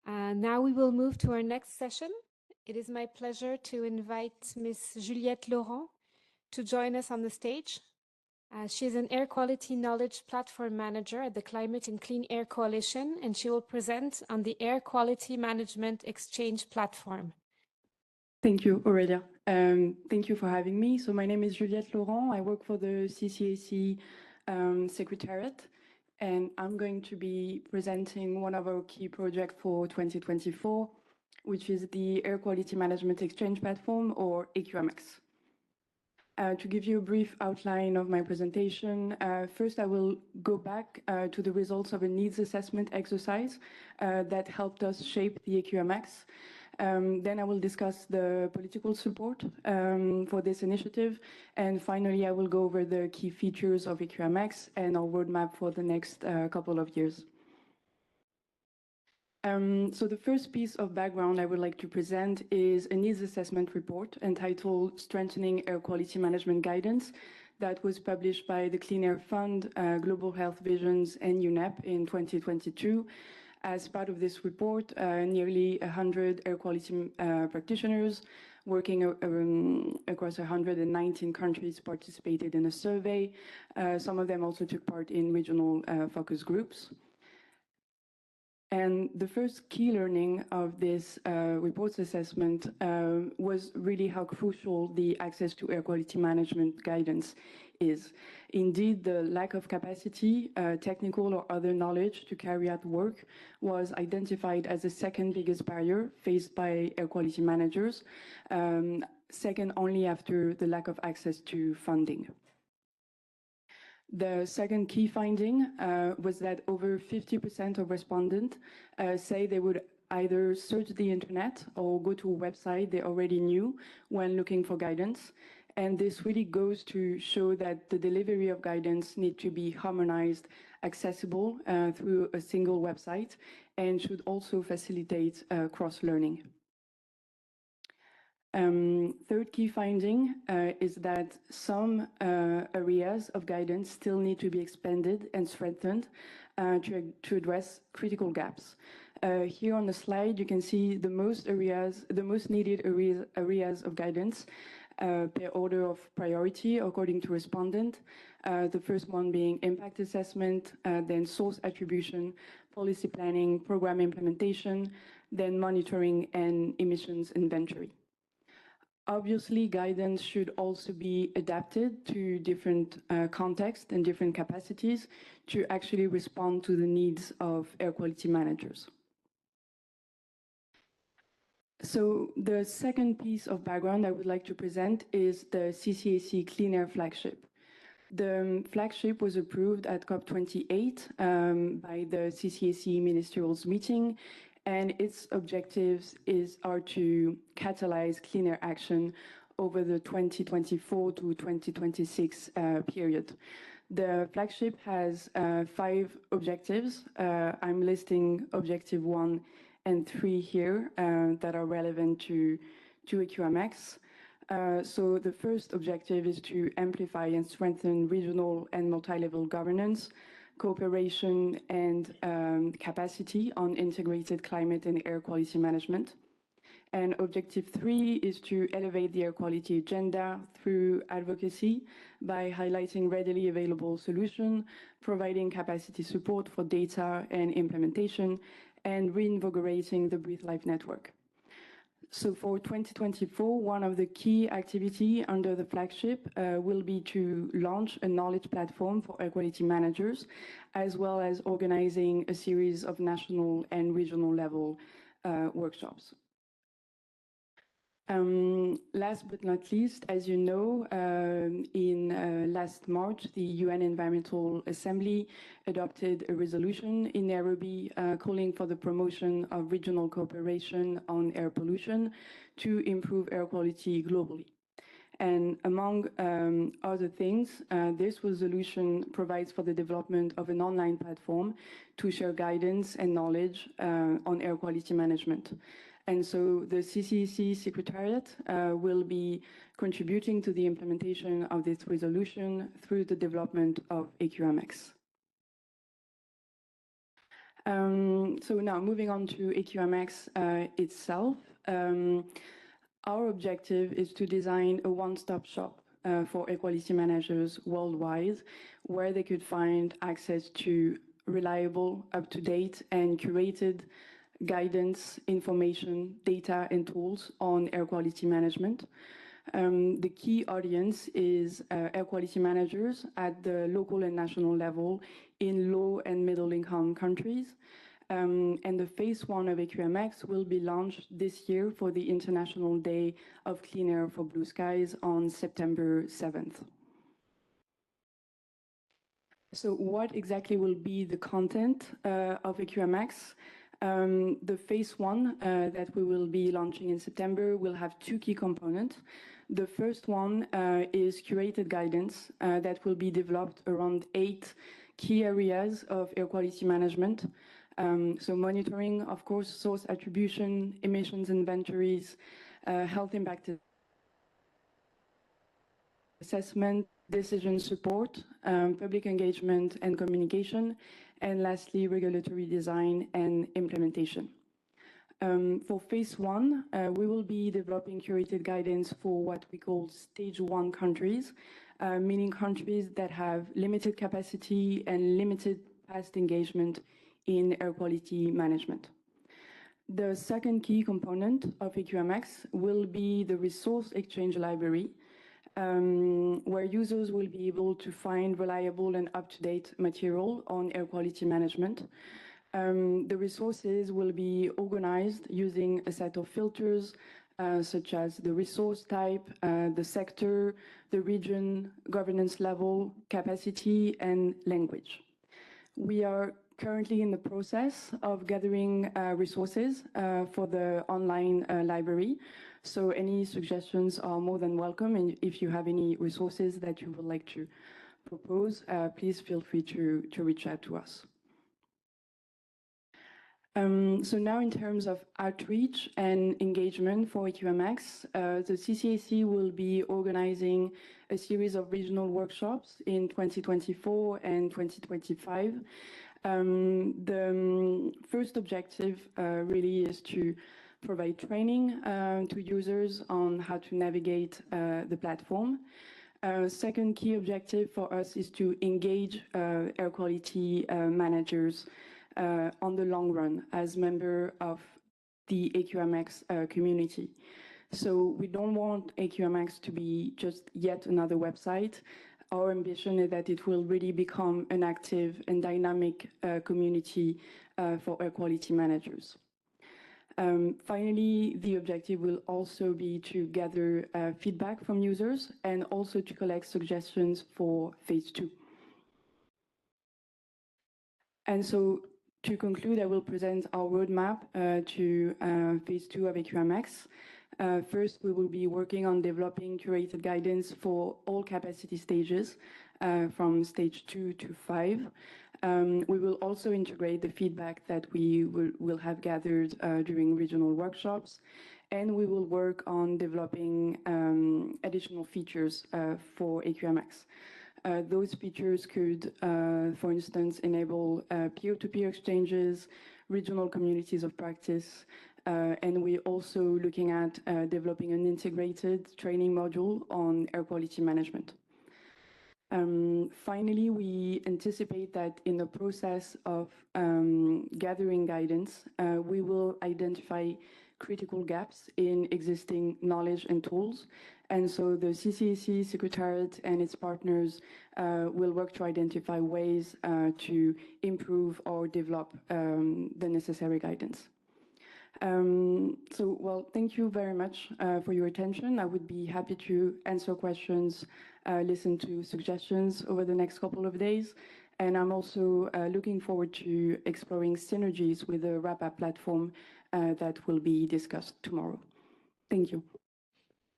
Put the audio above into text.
Now we will move to our next session. It is my pleasure to invite Ms. Juliette Laurent to join us on the stage. She is an Air Quality Knowledge Platform Manager at the Climate and Clean Air Coalition, and she will present on the Air Quality Management Exchange Platform. Thank you, Aurelia. Thank you for having me. So my name is Juliette Laurent. I work for the CCAC Secretariat, and I'm going to be presenting one of our key projects for 2024, which is the Air Quality Management Exchange Platform, or AQMx. To give you a brief outline of my presentation, first I will go back to the results of a needs assessment exercise that helped us shape the AQMx. Then I will discuss the political support for this initiative. And finally, I will go over the key features of AQMx and our roadmap for the next couple of years. So the first piece of background I would like to present is a needs assessment report entitled Strengthening Air Quality Management Guidance that was published by the Clean Air Fund, Global Health Visions, and UNEP in 2022. As part of this report, nearly 100 air quality practitioners working across 119 countries participated in a survey. Some of them also took part in regional focus groups. And the first key learning of this report's assessment was really how crucial the access to air quality management guidance is. Indeed, the lack of capacity, technical or other knowledge to carry out work was identified as the second biggest barrier faced by air quality managers, second only after the lack of access to funding. The second key finding was that over 50% of respondents say they would either search the internet or go to a website they already knew when looking for guidance. And this really goes to show that the delivery of guidance needs to be harmonized, accessible through a single website, and should also facilitate cross-learning. Third key finding is that some areas of guidance still need to be expanded and strengthened to address critical gaps. Here on the slide, you can see the most needed areas of guidance per order of priority according to respondent. The first one being impact assessment, then source attribution, policy planning, program implementation, then monitoring and emissions inventory. Obviously, guidance should also be adapted to different contexts and different capacities to actually respond to the needs of air quality managers. So the second piece of background I would like to present is the CCAC Clean Air Flagship. The flagship was approved at COP28 by the CCAC Ministerials meeting, and its objectives are to catalyze clean air action over the 2024 to 2026 period. The flagship has 5 objectives. I'm listing objective 1 and 3 here that are relevant to AQMx. So the first objective is to amplify and strengthen regional and multi-level governance, cooperation and capacity on integrated climate and air quality management. And objective 3 is to elevate the air quality agenda through advocacy by highlighting readily available solutions, providing capacity support for data and implementation, and reinvigorating the Breathe Life network. So for 2024, one of the key activities under the flagship will be to launch a knowledge platform for air quality managers, as well as organizing a series of national and regional level workshops. Last but not least, as you know, in last March, the UN Environmental Assembly adopted a resolution in Nairobi calling for the promotion of regional cooperation on air pollution to improve air quality globally. And among other things, this resolution provides for the development of an online platform to share guidance and knowledge on air quality management. And so the CCAC Secretariat will be contributing to the implementation of this resolution through the development of AQMx. So now moving on to AQMx itself. Our objective is to design a one-stop shop for equality managers worldwide, where they could find access to reliable, up-to-date, and curated guidance, information, data, and tools on air quality management. The key audience is air quality managers at the local and national level in low and middle income countries. And the phase 1 of AQMx will be launched this year for the International Day of Clean Air for Blue Skies on September 7th. So what exactly will be the content of AQMx? The phase 1 that we will be launching in September will have 2 key components. The first one is curated guidance that will be developed around 8 key areas of air quality management. So monitoring, of course, source attribution, emissions inventories, health impact assessment, decision support, public engagement and communication, and lastly, regulatory design and implementation. For phase 1, we will be developing curated guidance for what we call stage 1 countries, meaning countries that have limited capacity and limited past engagement in air quality management. The second key component of AQMx will be the resource exchange library, where users will be able to find reliable and up-to-date material on air quality management. The resources will be organized using a set of filters, such as the resource type, the sector, the region, governance level, capacity, and language. We are currently in the process of gathering resources for the online library. So any suggestions are more than welcome. And if you have any resources that you would like to propose, please feel free to reach out to us. So now in terms of outreach and engagement for AQMx, the CCAC will be organizing a series of regional workshops in 2024 and 2025. The first objective really is to provide training to users on how to navigate the platform. Second key objective for us is to engage air quality managers on the long run as member of the AQMx community. So we don't want AQMx to be just yet another website. Our ambition is that it will really become an active and dynamic community for air quality managers. Finally, the objective will also be to gather feedback from users and also to collect suggestions for phase 2. And so to conclude, I will present our roadmap to phase 2 of AQMx. First, we will be working on developing curated guidance for all capacity stages from stage 2 to 5. We will also integrate the feedback that we will have gathered during regional workshops, and we will work on developing additional features for AQMx. Those features could, for instance, enable peer-to-peer exchanges, regional communities of practice, and we're also looking at developing an integrated training module on air quality management. Finally, we anticipate that in the process of gathering guidance, we will identify critical gaps in existing knowledge and tools. And so the CCAC Secretariat and its partners will work to identify ways to improve or develop the necessary guidance. Well, thank you very much for your attention. I would be happy to answer questions, listen to suggestions over the next couple of days. And I'm also looking forward to exploring synergies with the RAPA platform that will be discussed tomorrow. Thank you.